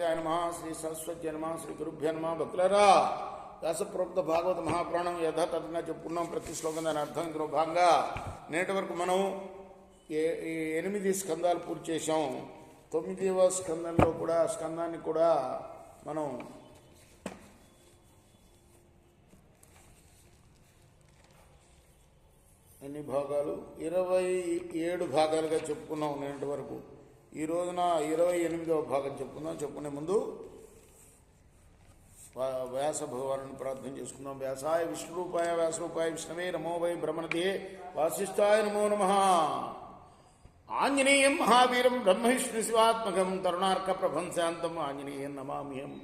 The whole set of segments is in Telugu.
అగస్త్యాయ నమః, శ్రీ సరస్వతి నమః, శ్రీ గురుభ్యో నమః. భక్తులారా, వ్యాసప్రోక్త భాగవత మహాపురాణం యథాతథంగా చెప్పుకున్నాం. ప్రతి శ్లోకం దాని అర్థం ఇందులో భాగంగా నేటి వరకు మనం 8 స్కందాలు పూర్తి చేశాం. 9వ స్కందాన్ని కూడా మనం ఎన్ని భాగాలు 27 భాగాలుగా చెప్పుకున్నాం నేటి వరకు. ఈ రోజున 28వ భాగం చెప్పుకునే ముందు వ్యాస భగవాను ప్రార్థన చేసుకుందాం. వ్యాసాయ విష్ణురూపాయ వ్యాసరూపాయ విష్ణవే నమో వై బ్రహ్మణదే వాసిష్ఠాయ నమో నమః. ఆంజనేయం మహావీరం బ్రహ్మవిష్ణు శివాత్మకం తరుణార్క ప్రభంశాంతం ఆంజనేయం నమామ్యహం.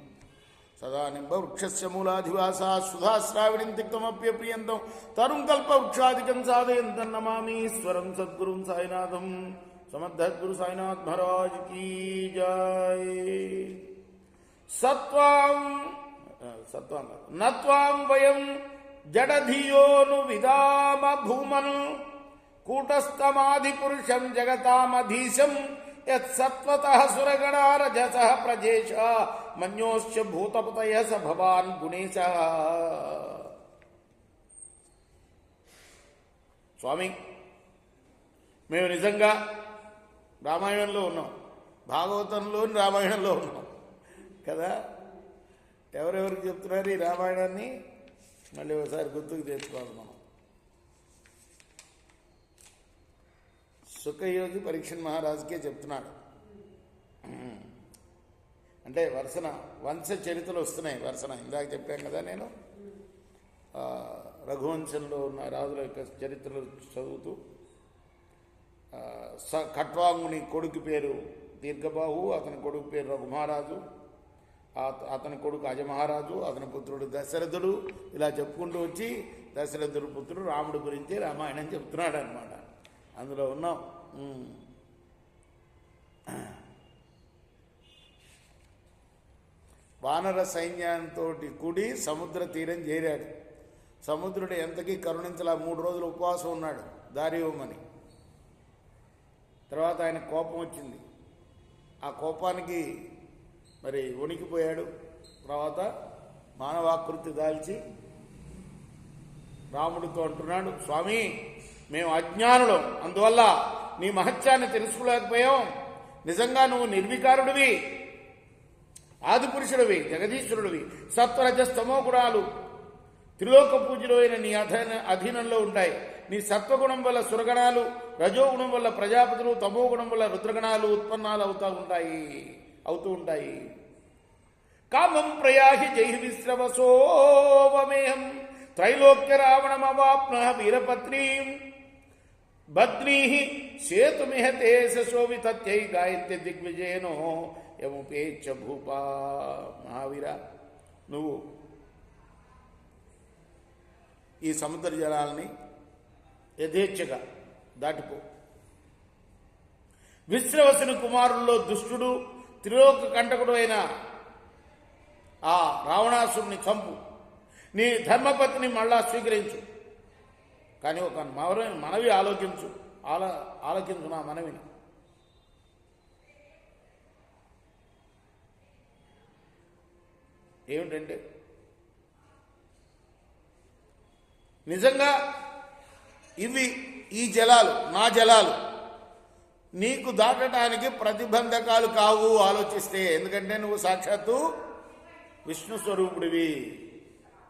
సదా నింబ వృక్షస్య మూలాధివాసా సుధాశ్రావిణిం తిక్తమప్యప్రియంతం తరుం కల్ప వృక్షాదికం సాధయంతం నమామి స్వరం సద్గురుం సాయినాథం. సమర్థ సాయినాథ్ మహారాజ్ కీ జై. నత్వాం వయం జడధియోను విదామ భూమన్ కూటస్థమాధిపురుషం జగతామధీశం యత్సత్వతః సురగణా రజసః ప్రజేష మన్యోశ్చ భూతపతయః స భవాన్ గుణేశః. స్వామి, మేము నిజంగా రామాయణంలో ఉన్నాం, భాగవతంలోని రామాయణంలో ఉన్నాం కదా. ఎవరెవరికి చెప్తున్నారు ఈ రామాయణాన్ని? మళ్ళీ ఒకసారి గుర్తుకు తెచ్చుకోవాలి మనం. సుఖయోగి పరీక్షణ్ మహారాజుకే చెప్తున్నాడు. అంటే వంశ చరిత్రలు వస్తున్నాయి. ఇందాక చెప్పాను కదా, నేను రఘువంశంలో ఉన్న రాజుల యొక్క చరిత్రలు చదువుతూ ఖట్వాంగుని కొడుకు పేరు దీర్ఘబాహు, అతని కొడుకు పేరు రఘుమహారాజు, అతని కొడుకు అజమహారాజు, అతని పుత్రుడు దశరథుడు, ఇలా చెప్పుకుంటూ వచ్చి దశరథుడు పుత్రుడు రాముడు గురించి రామాయణం చెప్తున్నాడు అనమాట. అందులో ఉన్నాం. వానర సైన్యంతో కూడి సముద్ర తీరం చేరాడు. సముద్రుడు ఎంతకీ కరుణించలా. 3 రోజులు ఉపవాసం ఉన్నాడు దారి ఇవ్వమని. తర్వాత ఆయన కోపం వచ్చింది. ఆ కోపానికి మరి వణికిపోయాడు. తర్వాత మానవాకృతి దాల్చి రాముడితో అంటున్నాడు, స్వామి, మేము అజ్ఞానులం, అందువల్ల నీ మహత్యాన్ని తెలుసుకోలేకపోయాం. నిజంగా నువ్వు నిర్వికారుడివి, ఆదిపురుషుడివి, జగదీశ్వరుడివి. సత్వరజస్తమో గుణాలు త్రిలోక పూజలు అయిన నీ అధీనంలో ఉంటాయి. నీ సత్వగుణం వల్ల సురగణాలు, రజోగుణం వల్ల ప్రజాపతులు, తమోగుణం వల్ల రుద్రగణాలు ఉత్పన్నాలు అవుతూ ఉంటాయి. కామం ప్రయాహి జై విశ్రవసోవమేహం త్రైలోక్య రావణమవాప్న వీరపత్నీ బద్నీ సేతుమిహ తే శోభితత్యై గాయత్రి దిగ్విజయనో యముపేచ్చ భూపా. మహావీర, నువ్వు ఈ సముద్ర జలాలని యథేచ్ఛగా దాటిపో. విశ్రవసుని కుమారుల్లో దుష్టుడు, త్రిలోక కంటకుడు అయిన ఆ రావణాసురుని చంపు. నీ ధర్మపత్ని మళ్ళా స్వీకరించు. కానీ ఒక మనవి ఆలోకించు నా మనవిని. ఏమిటంటే, నిజంగా ఈ జలాలు నా జలాలు నీకు దాటడానికి ప్రతిబంధకాలు కావు ఆలోచిస్తే. ఎందుకంటే నువ్వు సాక్షాత్తు విష్ణు స్వరూపుడివి,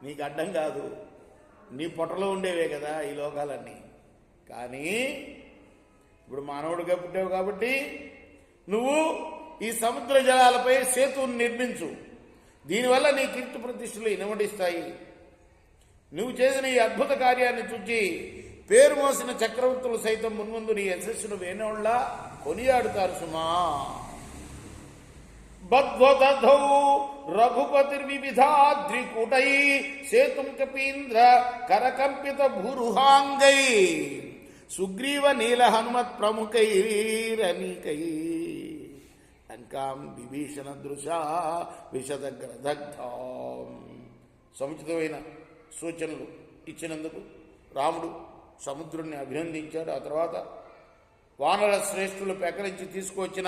నీకు అడ్డం కాదు. నీ పొట్టలో ఉండేవే కదా ఈ లోకాలన్నీ. కానీ ఇప్పుడు మానవుడిగా పుట్టావు కాబట్టి నువ్వు ఈ సముద్ర జలాలపై సేతువును నిర్మించు. దీనివల్ల నీ కీర్తి ప్రతిష్టలు ఇనుమడిస్తాయి. నువ్వు చేసిన ఈ అద్భుత కార్యాన్ని చూచి పేరు మోసిన చక్రవర్తులు సైతం మున్ముందు నీ యశస్సును వేణోళ్ళ కొనియాడుతారు సుమా. బద్వదధౌ రఘుపతిర్వివిధాద్రికూటై సేతుం కపీంద్ర కరకంపిత భూరుహాంగై సుగ్రీవ నీల హనుమత్ ప్రముఖైరనీకై లంకాం విభీషణ దృశా విశదగ్రదగ్ధాం. సముచితమైన సూచనలు ఇచ్చినందుకు రాముడు సముద్రుణ్ణి అభినందించాడు. ఆ తర్వాత వానర శ్రేష్ఠులు పెకరించి తీసుకువచ్చిన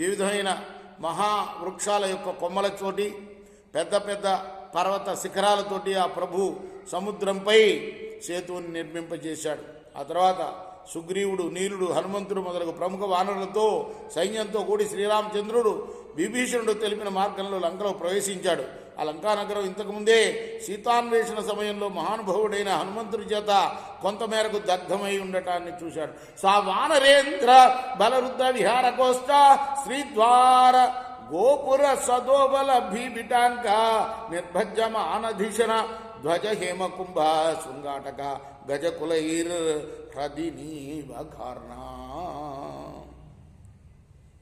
వివిధమైన మహావృక్షాల యొక్క కొమ్మలతోటి పెద్ద పెద్ద పర్వత శిఖరాలతోటి ఆ ప్రభు సముద్రంపై సేతువుని నిర్మింపజేశాడు. ఆ తర్వాత సుగ్రీవుడు, నీలుడు, హనుమంతుడు మొదలగు ప్రముఖ వానరులతో సైన్యంతో కూడి శ్రీరామచంద్రుడు విభీషణుడు తెలిపిన మార్గంలో లంకలో ప్రవేశించాడు. ఆ లంకానగరం ఇంతకుముందే సీతాన్వేషణ సమయంలో మహానుభావుడైన హనుమంతుడి చేత కొంతమేరకు దగ్ధమై ఉండటాన్ని చూశాడు. సా వానరేంద్ర బలరుద్ర విహారకోష్ట శ్రీద్వార గోపుర సదోబల భీబిటాంక నిర్భజ్యమానధిషణ ధ్వజ హేమకుంభ శృంగాటక గజకులైర్ హ్రదినీవఘార్ణ.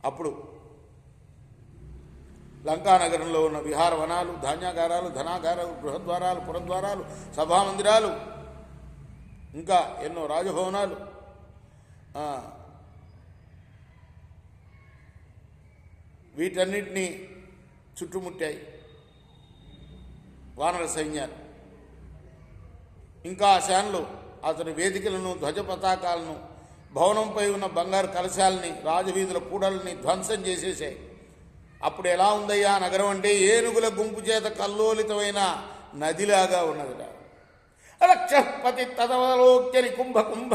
అప్పుడు లంకానగరంలో ఉన్న విహార వనాలు, ధాన్యాగారాలు, ధనాగారాలు, గృహద్వారాలు, పురద్వారాలు, సభామందిరాలు, ఇంకా ఎన్నో రాజభవనాలు, వీటన్నిటినీ చుట్టుముట్టాయి వానర సైన్యాలు. ఇంకా ఆ శానలు అతని వేదికలను, ధ్వజ పతాకాలను, భవనంపై ఉన్న బంగారు కలశాలని, రాజవీధుల కూడలని ధ్వంసం చేసేసాయి. అప్పుడు ఎలా ఉందయ్యా నగరం అంటే ఏనుగుల గుంపు చేత కల్లోలితమైన నదిలాగా ఉన్నదిట. రక్షపతి తదవలోక్యని కుంభకుంభ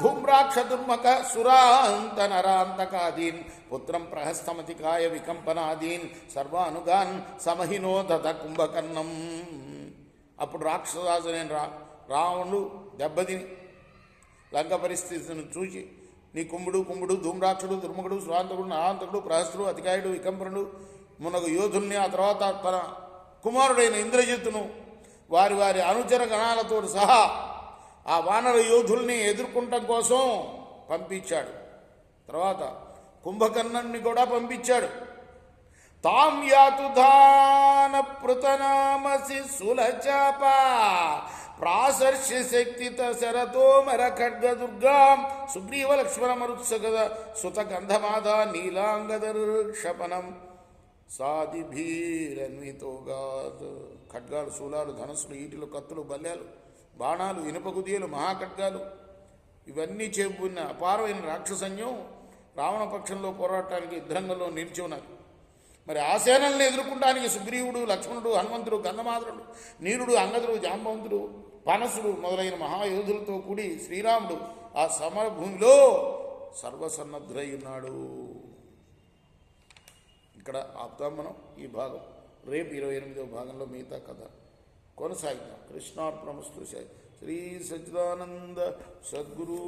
ధూమ్రాక్ష దుర్మక సురాంత నరాంతకాదీన్ పుత్రం ప్రహస్తమతికాయ వికంపనాదీన్ సర్వానుగాన్ సమహినో దత కుంభకర్ణం. అప్పుడు రాక్షసాసునైన రావణుడు దెబ్బతిని లంక పరిస్థితిని చూసి నీ కుంభుడు ధూమ్రాక్షుడు దుర్ముఖుడు సురాంతకుడు నరాంతకుడు ప్రహస్తుడు అతికాయుడు వికంపనుడు మునగు యోధుల్ని, ఆ తర్వాత తన కుమారుడైన ఇంద్రజిత్తును వారి వారి అనుచర గణాలతో సహా ఆ వానర యోధుల్ని ఎదుర్కొనటం కోసం పంపించాడు. తర్వాత కుంభకర్ణుని కూడా పంపించాడు. తాం యాతు దాన పృతనామసి సులచాప ప్రాసర్ష్య శక్తిత శరతోమర ఖడ్గ దుర్గాం సుగ్రీవ లక్ష్మణ మరుత్సగద సుత గంధమాధ నీలాంగదర్షపనం సాదిభీరన్వితోగాత్. ఖడ్గాలు, శూలాలు, ధనస్సులు, ఈటిలు, కత్తులు, బల్యాలు, బాణాలు, ఇనుప కుదియలు, మహాఖడ్గాలు ఇవన్నీ చేపున్న అపారమైన రాక్షసైన్యం రావణ పక్షంలో పోరాటానికి యుద్ధరంగంలో నిలిచి ఉన్నారు. మరి ఆ సేనల్ని ఎదుర్కొనడానికి సుగ్రీవుడు, లక్ష్మణుడు, హనుమంతుడు, గంధమాధరుడు, నీరుడు, అంగదుడు, జాంబవంతుడు, పనసుడు మొదలైన మహాయోధులతో కూడి శ్రీరాముడు ఆ సమరభూమిలో సర్వసన్నద్ధుడై ఉన్నాడు. ఇక్కడ ఆపుతాం మనం ఈ భాగం. రేపు 28వ భాగంలో మిగతా కథ కొనసాగిద్దాం. కృష్ణార్పణమస్తు. శ్రీ సచ్చిదానంద సద్గురు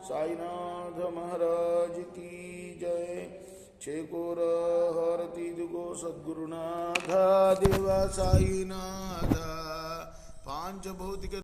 సాయినాథ మహారాజ్ కీ జయ. చేకోర హారతి దుగో సద్గురునాథ దేవ సాయినాథ. పాంచభౌతిక